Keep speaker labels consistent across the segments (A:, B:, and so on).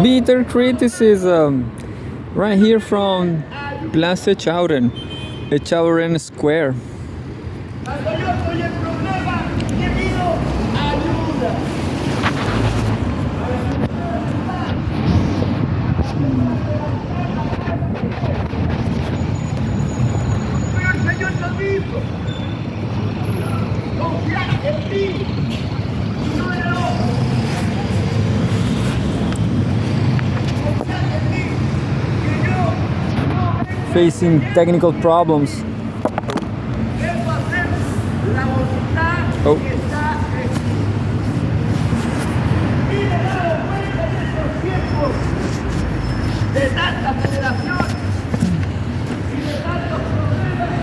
A: Bitter criticism right here from Plaza Echauren, Echauren Square.
B: Cuando yo soy el problema, que pido ayuda. Pero el Señor nos dijo, confiad en mí, y no en el hombre. Confiad en mí, que yo no vengo
A: Facing technical problems.
B: a hacer la voluntad
A: Oh.
B: que está en mí. Y me he dado cuenta en estos tiempos de tanta generación y de tantos problemas.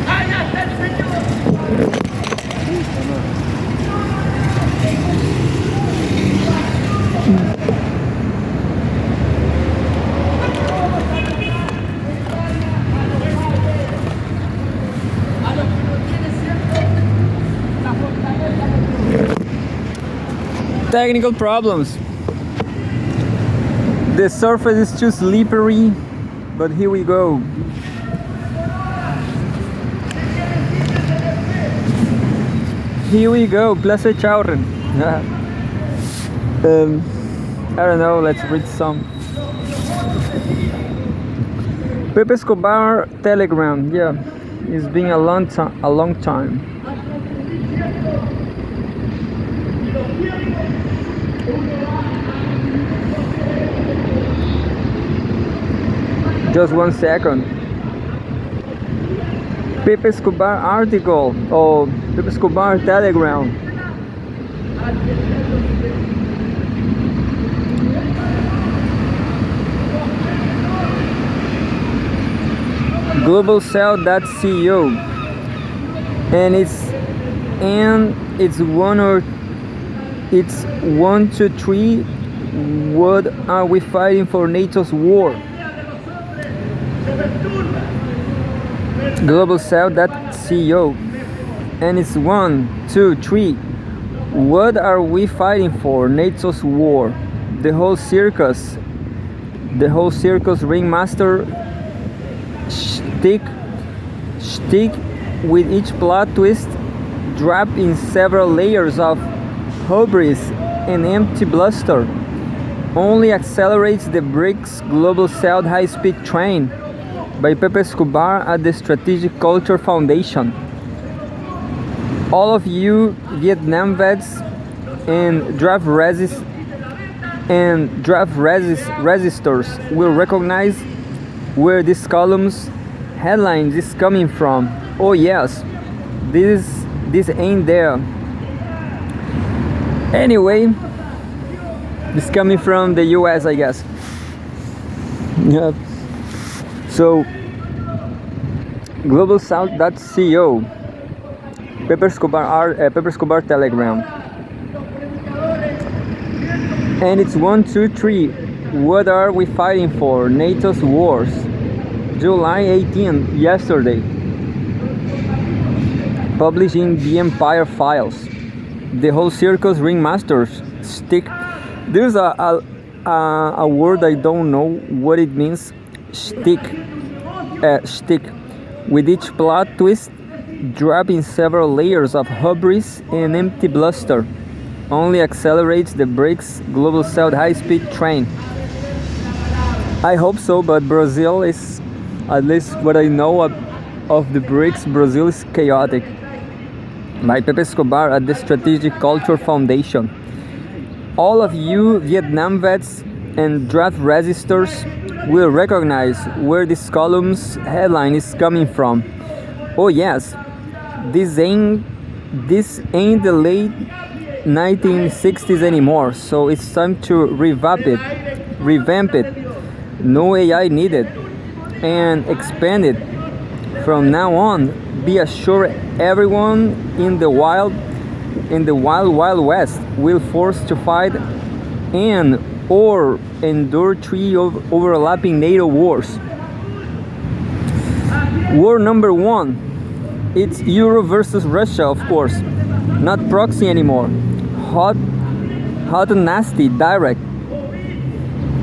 B: ¡Allá está el Señor! A los que no tienen siempre la fortaleza de Dios.
A: Technical problems. The surface is too slippery, but here we go. Here we go, Plaza Echauren. I don't know, let's read some. Pepe Escobar Telegram, yeah, it's been a long time. Just 1 second. Pepe Escobar article or Pepe Escobar Telegram. globalcell.co, and it's 1 2 3. What are we fighting for? NATO's war. globalcell.co, and it's 1 2 3. What are we fighting for? NATO's war. The whole circus ringmaster shtick with each plot twist draped in several layers of hubris and empty bluster only accelerates the BRICS Global South high-speed train by Pepe Escobar at the Strategic Culture Foundation. All of you Vietnam vets and draft resistors will recognize where this column's headlines is coming from. Oh yes, this ain't there. Anyway, it's coming from the US, I guess. Yeah. So globalsouth.co, Pepe Escobar Telegram, and it's 1 2 3. What are we fighting for? NATO's wars. July 18th, yesterday. Publishing the Empire Files. The whole circus ringmasters stick. There's a word I don't know what it means. Stick. With each plot twist dropping several layers of hubris and empty bluster only accelerates the BRICS Global South high-speed train. I hope so, but Brazil is, at least what I know of the BRICS, Brazil is chaotic. By Pepe Escobar at the Strategic Culture Foundation. All of you Vietnam vets and draft resistors will recognize where this column's headline is coming from. Oh yes, this ain't the late 1960s anymore, so it's time to revamp it. No AI needed, and expand it. From now on, be assured everyone in the wild west will force to fight and or endure 3 overlapping NATO wars. War number 1, It's Euro versus Russia, of course. Not proxy anymore. Hot, hot and nasty, direct.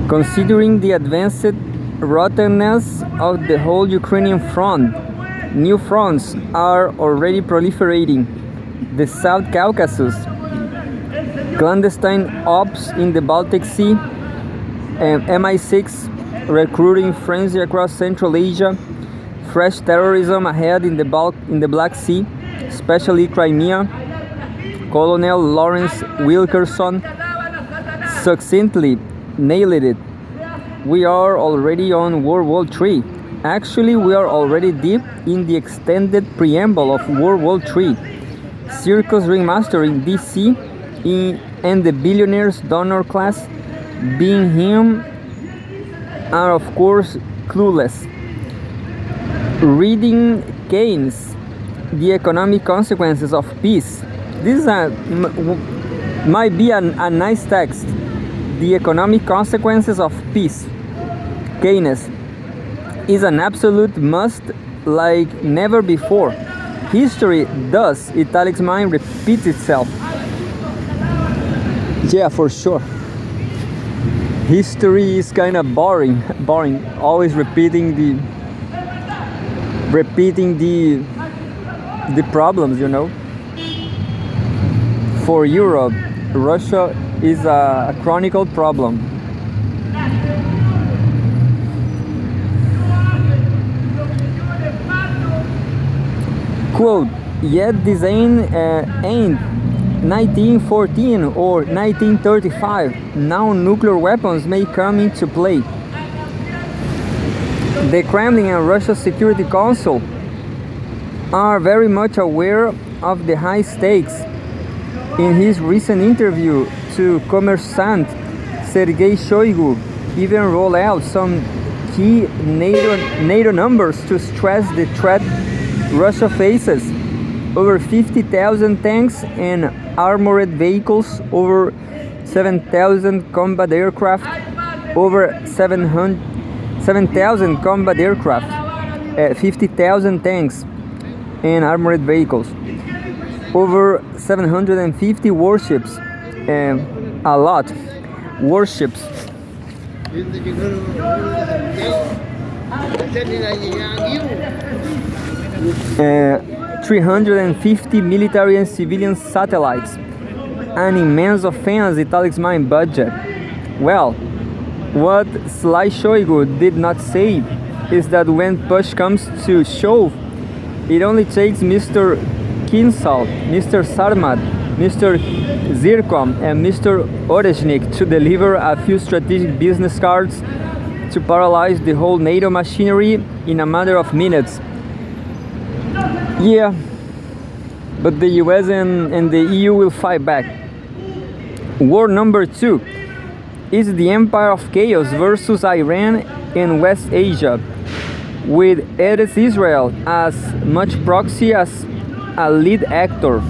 A: Considering the advanced rottenness of the whole Ukrainian front, new fronts are already proliferating. The South Caucasus, clandestine ops in the Baltic Sea, and MI6 recruiting frenzy across Central Asia, fresh terrorism ahead in the Black Sea, especially Crimea. Colonel Lawrence Wilkerson succinctly nailed it. We are already on World War III. Actually, we are already deep in the extended preamble of World War III. Circus ringmaster in DC and the billionaire's donor class, being him, are of course clueless. Reading Keynes, The Economic Consequences of Peace. This might be a nice text. The Economic Consequences of Peace. Keynes is an absolute must like never before. History does, italics mind, repeats itself. Yeah, for sure. History is kind of boring. Always repeating the problems, you know. For Europe, Russia is a chronicle problem. Quote, yet this ain't 1914 or 1935. Now nuclear weapons may come into play. The Kremlin and Russia's Security Council are very much aware of the high stakes. In his recent interview to Kommersant, Sergei Shoigu even rolled out some key NATO numbers to stress the threat Russia faces. Over 50,000 tanks and armored vehicles, over 7,000 combat aircraft, over 7,000 combat aircraft, 50,000 tanks and armored vehicles, over 750 warships, a lot, warships. 350 military and civilian satellites, an immense offense italics mind budget. Well, what Sly Shoigu did not say is that when push comes to shove, it only takes Mr. Kinsal, Mr. Sarmat, Mr. Zircom and Mr. Oreshnik to deliver a few strategic business cards to paralyze the whole NATO machinery in a matter of minutes. Yeah, but the US and the EU will fight back. War number 2 is the Empire of Chaos versus Iran and West Asia, with Eretz Israel as much proxy as a lead actor.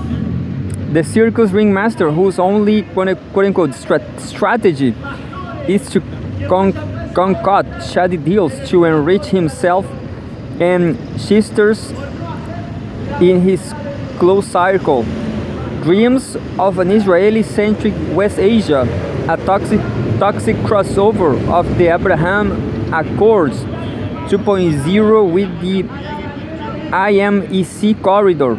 A: The circus ringmaster, whose only quote-unquote strategy is to concoct shady deals to enrich himself and sisters in his close circle, dreams of an Israeli-centric West Asia, a toxic crossover of the Abraham Accords 2.0 with the IMEC corridor,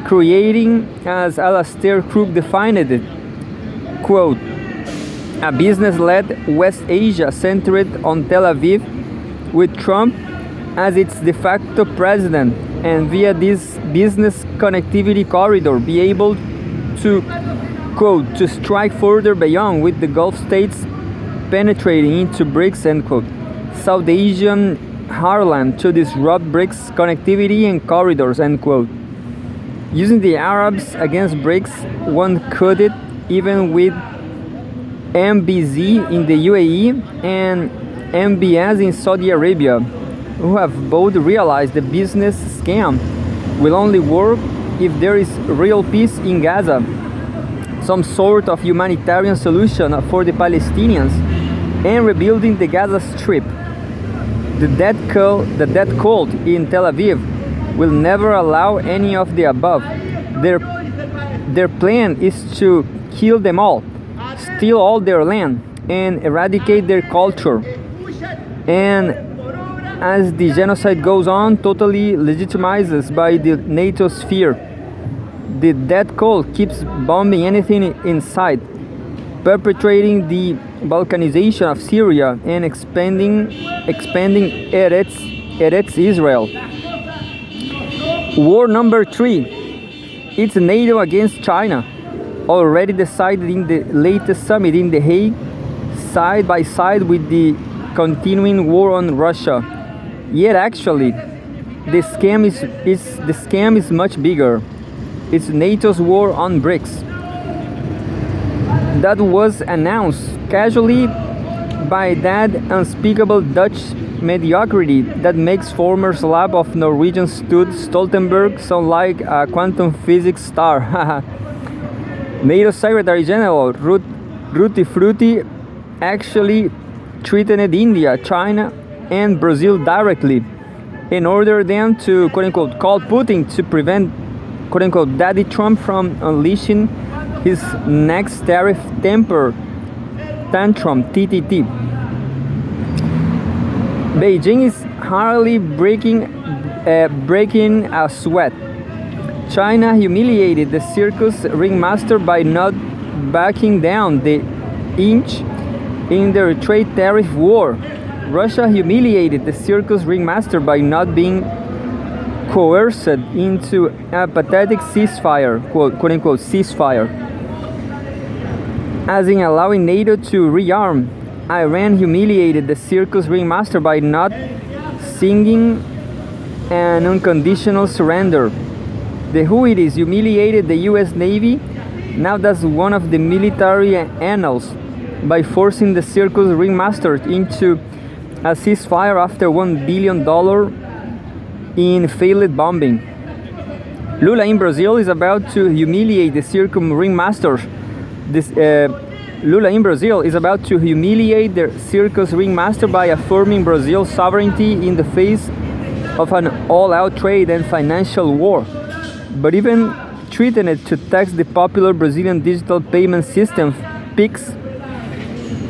A: creating, as Alastair Crook defined it, quote, a business-led West Asia centered on Tel Aviv, with Trump as its de facto president, and via this business connectivity corridor be able to, quote, to strike further beyond with the Gulf states penetrating into BRICS, end quote, South Asian heartland to disrupt BRICS connectivity and corridors, end quote. Using the Arabs against BRICS, one could it even with MBZ in the UAE and MBS in Saudi Arabia, who have both realized the business scam will only work if there is real peace in Gaza, some sort of humanitarian solution for the Palestinians, and rebuilding the Gaza Strip. The death cult in Tel Aviv will never allow any of the above. Their plan is to kill them all, steal all their land, and eradicate their culture. And as the genocide goes on, totally legitimized by the NATO sphere. The death cult keeps bombing anything in sight, perpetrating the balkanization of Syria and expanding Eretz Israel. War number 3. It's NATO against China, already decided in the latest summit in The Hague, side by side with the continuing war on Russia. Yet actually, the scam is much bigger. It's NATO's war on BRICS. That was announced casually by that unspeakable Dutch mediocrity that makes former Slav of Norwegian Stud Stoltenberg sound like a quantum physics star. NATO Secretary General Ruti Frutti actually threatened India, China, and Brazil directly in order them to quote-unquote call Putin to prevent quote-unquote Daddy Trump from unleashing his next tariff temper tantrum, TTT. Beijing is hardly breaking a sweat. China humiliated the circus ringmaster by not backing down the inch in their trade tariff war. Russia humiliated the circus ringmaster by not being coerced into a pathetic ceasefire, quote-unquote ceasefire, as in allowing NATO to rearm. Iran humiliated the circus ringmaster by not singing an unconditional surrender. The Houthis humiliated the US Navy, now that's one of the military annals, by forcing the circus ringmaster into a ceasefire after $1 billion in failed bombing. Lula in Brazil is about to humiliate the circus ringmaster. Lula in Brazil is about to humiliate the circus ringmaster by affirming Brazil's sovereignty in the face of an all-out trade and financial war, but even threatened to tax the popular Brazilian digital payment system, Pix,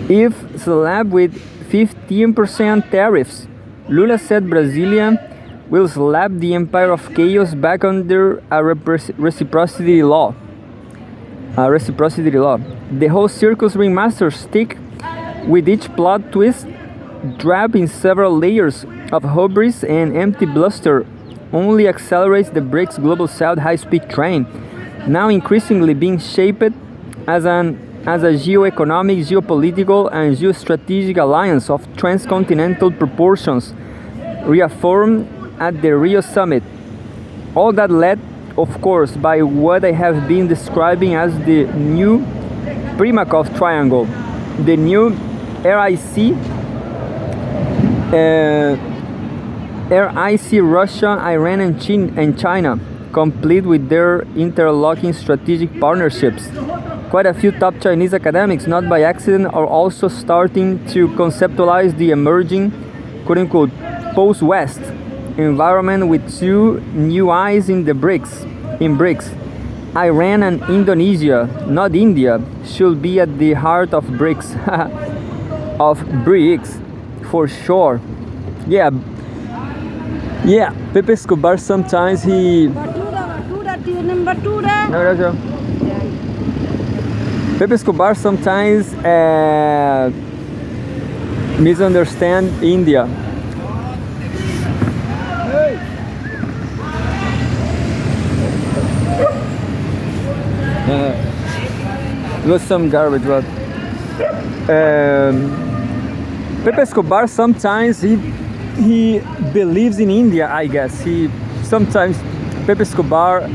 A: if slapped with 15% tariffs. Lula said Brasilia will slap the empire of chaos back under a reciprocity law. The whole circus ringmaster stick, with each plot twist draped in several layers of hubris and empty bluster, only accelerates the BRICS Global South high-speed train, now increasingly being shaped as a geoeconomic, geopolitical, and geostrategic alliance of transcontinental proportions, reaffirmed at the Rio summit. All that led, of course, by what I have been describing as the new Primakov triangle, the new RIC, Russia, Iran, and China, complete with their interlocking strategic partnerships. Quite a few top Chinese academics, not by accident, are also starting to conceptualize the emerging, quote-unquote, post-West environment with two new eyes in BRICS. Iran and Indonesia, not India, should be at the heart of BRICS. Of BRICS, for sure. Yeah, Pepe Escobar sometimes he... Pepe Escobar sometimes misunderstand India. It was some garbage, but Pepe Escobar sometimes he believes in India, I guess. Pepe Escobar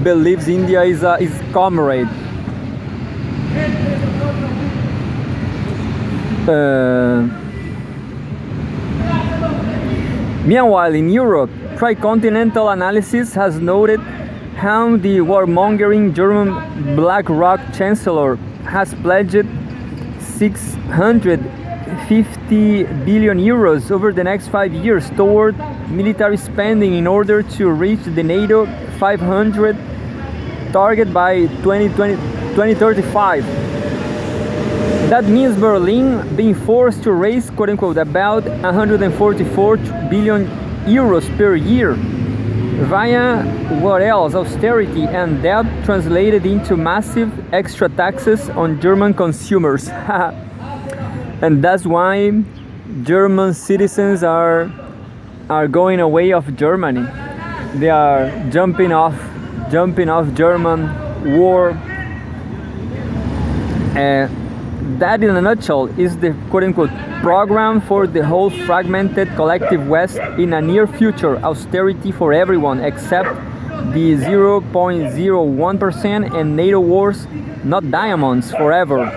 A: believes India is his comrade. Meanwhile, in Europe, Tricontinental Analysis has noted how the warmongering German BlackRock Chancellor has pledged 650 50 billion euros over the next 5 years toward military spending in order to reach the NATO 500 target by 2035. That means Berlin being forced to raise, quote unquote, about 144 billion euros per year via what else? Austerity and debt translated into massive extra taxes on German consumers. And that's why German citizens are going away of Germany. They are jumping off German war. That in a nutshell is the quote-unquote program for the whole fragmented collective West in a near future. Austerity for everyone except the 0.01% and NATO wars, not diamonds forever.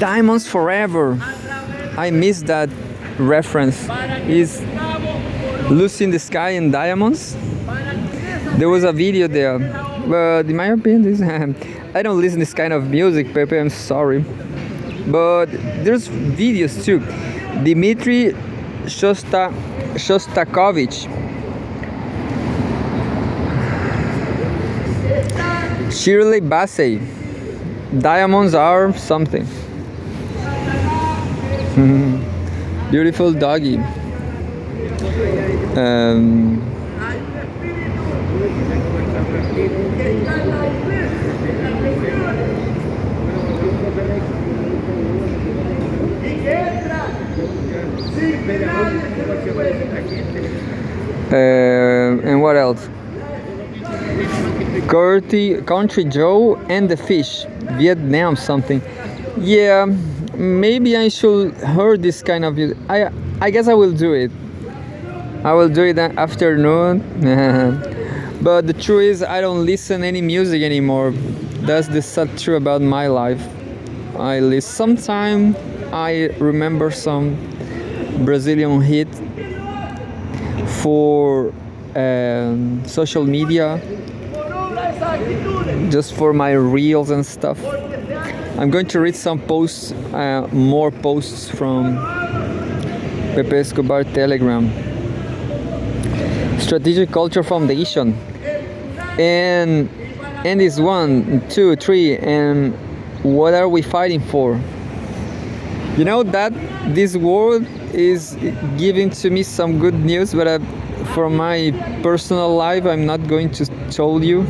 A: Diamonds forever. I miss that reference. Is Lucy in the Sky and Diamonds? There was a video there, but in my opinion, I don't listen to this kind of music, Pepe, I'm sorry. But there's videos too. Dmitry Shostakovich, Shirley Bassey, Diamonds are something. Beautiful doggy. And what else? Country Joe and the Fish, Vietnam something. Yeah, maybe I should hear this kind of music. I guess I will do it. I will do it that afternoon. But the truth is, I don't listen any music anymore. That's the sad truth about my life. I listen. Sometimes I remember some Brazilian hit for social media, just for my reels and stuff. I'm going to read some posts, more posts from Pepe Escobar Telegram. Strategic Culture Foundation, and this 1, 2, 3, and what are we fighting for? You know that this world is giving to me some good news, but for my personal life, I'm not going to tell you,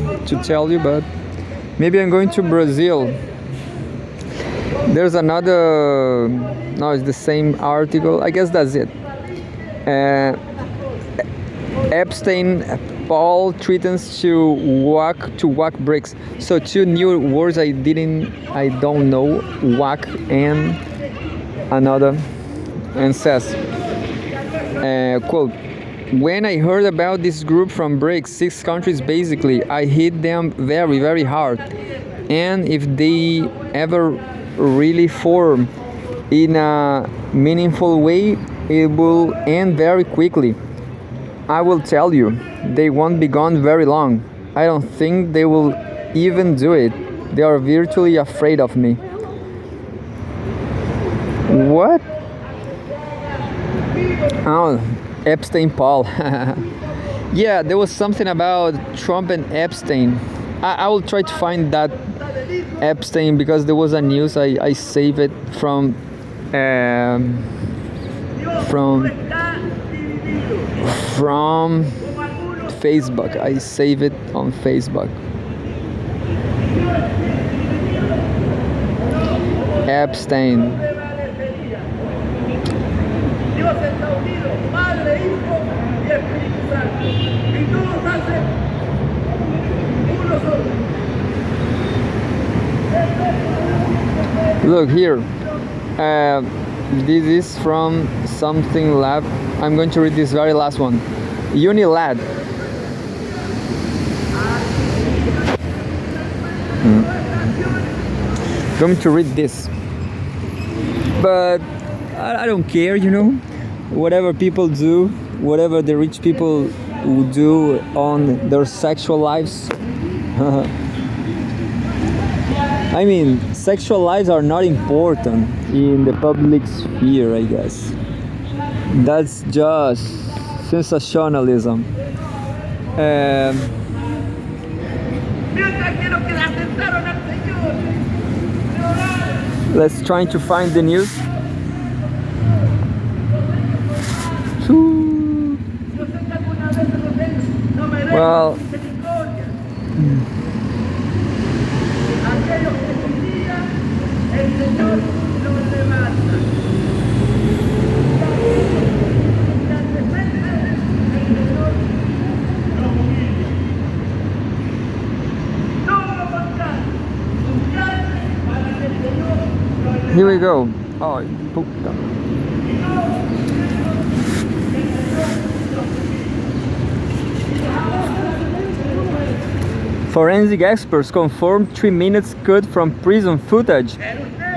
A: but maybe I'm going to Brazil. There's another. No, it's the same article. I guess that's it. Epstein Paul threatens to whack bricks. So 2 new words I don't know, whack and another, and says, quote, when I heard about this group from BRICS, 6 countries basically, I hit them very, very hard. And if they ever really form in a meaningful way, it will end very quickly. I will tell you, they won't be gone very long. I don't think they will even do it. They are virtually afraid of me. What? Oh, Epstein Paul. Yeah, there was something about Trump and Epstein. I will try to find that Epstein because there was a news. I saved it from Facebook. I save it on Facebook. Epstein. Look here. This is from something lab. I'm going to read this very last one. Unilad. Going to read this, but I don't care, you know. Whatever people do, whatever the rich people do on their sexual lives, I mean, sexual lives are not important in the public sphere, I guess. That's just sensationalism.
B: Mientras que los que le atentaron al Señor,
A: Let's try to find the news.
B: yo sé que alguna vez no merecen
A: Well,
B: misericordia. Aquellos que se tiran, el Señor los levanta. Y al defender, el Señor los humilla. Todo lo contrario, humillarse para que el Señor los levante.
A: here we go. Ay, puta. Forensic experts confirmed 3 minutes cut from prison footage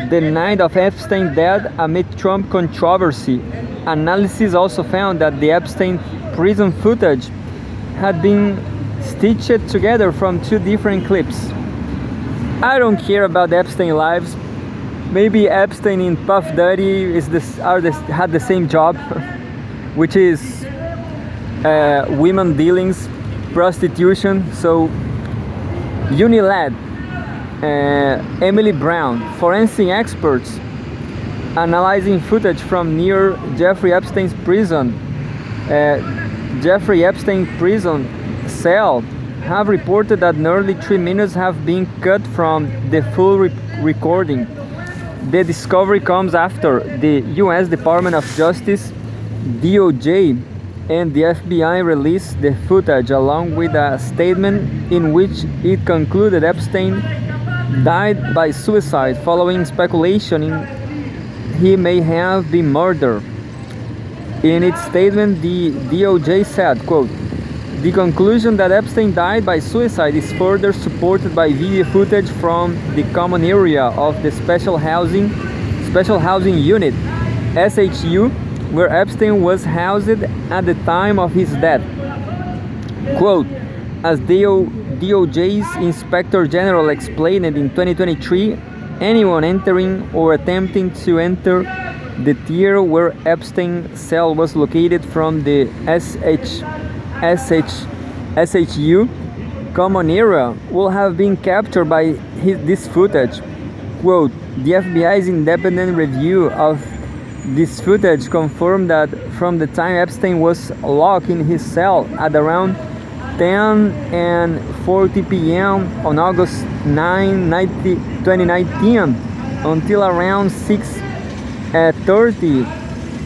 A: the night of Epstein's death amid Trump controversy. Analysis also found that the Epstein prison footage had been stitched together from 2 different clips. I don't care about Epstein lives. Maybe Epstein and Puff Daddy had the same job, which is women dealings, prostitution. So Unilad, Emily Brown, forensic experts analyzing footage from near Jeffrey Epstein's prison. Jeffrey Epstein prison cell have reported that nearly 3 minutes have been cut from the full recording. The discovery comes after the U.S. Department of Justice, DOJ, and the FBI released the footage along with a statement in which it concluded Epstein died by suicide following speculation he may have been murdered. In its statement, the DOJ said, quote, "The conclusion that Epstein died by suicide is further supported by video footage from the common area of the Special Housing Unit, SHU, where Epstein was housed at the time of his death." Quote, as DOJ's Inspector General explained in 2023, anyone entering or attempting to enter the tier where Epstein's cell was located from the SHU common area will have been captured by this footage. Quote, the FBI's independent review of this footage confirmed that from the time Epstein was locked in his cell at around 10:40 p.m. on August 9, 2019 until around 6:30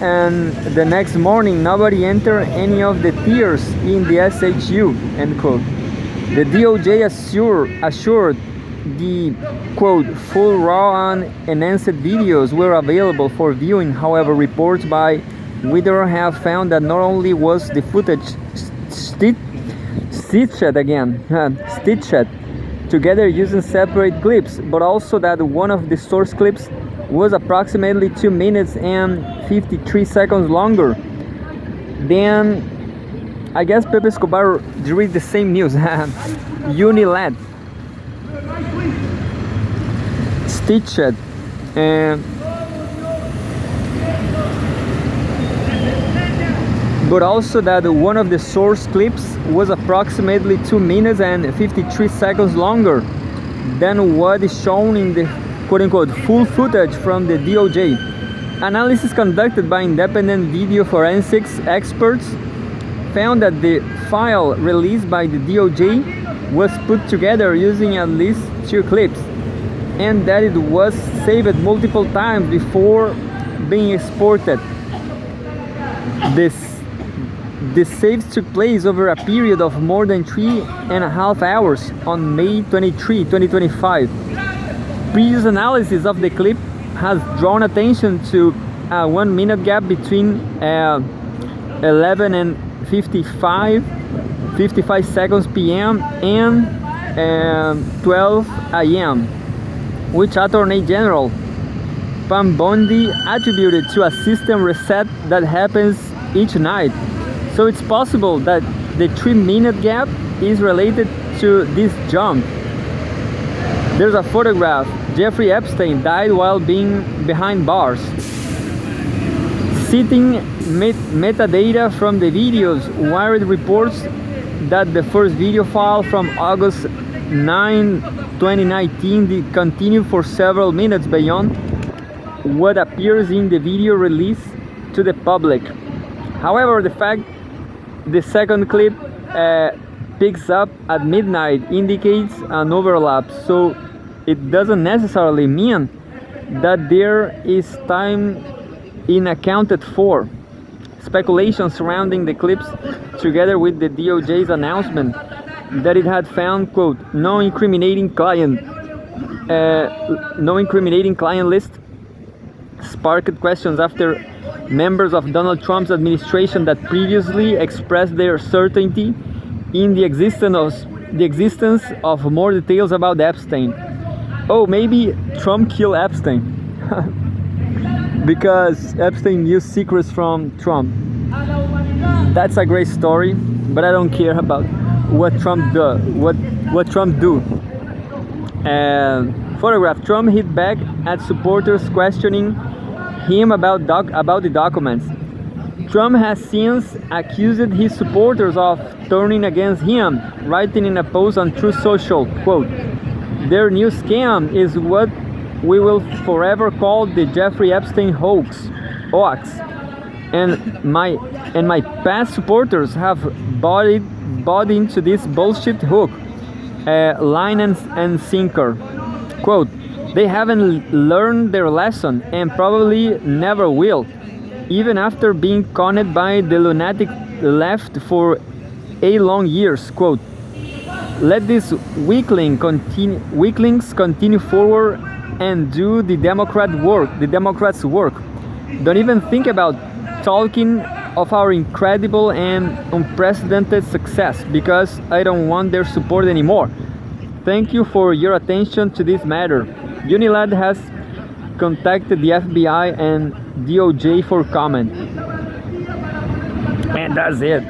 A: and the next morning nobody entered any of the tiers in the SHU, end quote. The DOJ assured the, quote, full raw and enhanced videos were available for viewing. However, reports by Wither have found that not only was the footage stitched together using separate clips, but also that one of the source clips was approximately 2 minutes and 53 seconds longer. Then, I guess Pepe Escobar read the same news. Unilad stitched but also that one of the source clips was approximately 2 minutes and 53 seconds longer than what is shown in the quote-unquote full footage from the DOJ. Analysis conducted by independent video forensics experts found that the file released by the DOJ was put together using at least 2 clips, and that it was saved multiple times before being exported. The saves took place over a period of more than 3.5 hours on May 23, 2025. Previous analysis of the clip has drawn attention to a 1 minute gap between 11 and 55 seconds p.m. and 12 a.m., which Attorney General Pam Bondi attributed to a system reset that happens each night. So it's possible that the 3 minute gap is related to this jump. There's a photograph. Jeffrey Epstein died while being behind bars. Citing metadata from the videos, Wired reports that the first video file from August 9, 2019 continued for several minutes beyond what appears in the video released to the public. However, the fact the second clip picks up at midnight indicates an overlap, so it doesn't necessarily mean that there is time unaccounted for. Speculation surrounding the clips, together with the DOJ's announcement that it had found, quote, no incriminating client list, sparked questions after members of Donald Trump's administration that previously expressed their certainty in the existence of more details about Epstein. Oh, maybe Trump killed Epstein. Because Epstein knew secrets from Trump. That's a great story, but I don't care about what Trump do. What Trump do. Photograph. Trump hit back at supporters questioning him about the documents. Trump has since accused his supporters of turning against him, writing in a post on Truth Social, quote, their new scam is what we will forever call the Jeffrey Epstein hoax. And my past supporters have bought into this bullshit hook, line and sinker. Quote, they haven't learned their lesson and probably never will, even after being conned by the lunatic left for 8 long years. Quote, let these weaklings continue forward and do the Democrats' work. Don't even think about talking of our incredible and unprecedented success, because I don't want their support anymore. Thank you for your attention to this matter. Unilad has contacted the FBI and DOJ for comment. And that's it.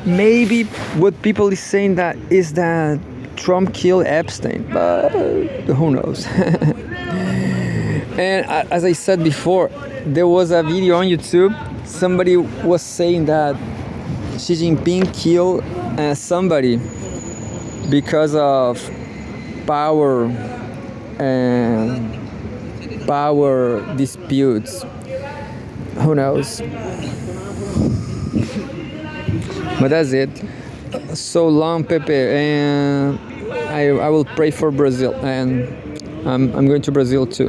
A: Maybe what people is saying that is that Trump killed Epstein, but who knows? And as I said before, there was a video on YouTube. Somebody was saying that Xi Jinping killed somebody because of power disputes. Who knows? But that's it. So long, Pepe, and I will pray for Brazil, and I'm going to Brazil too.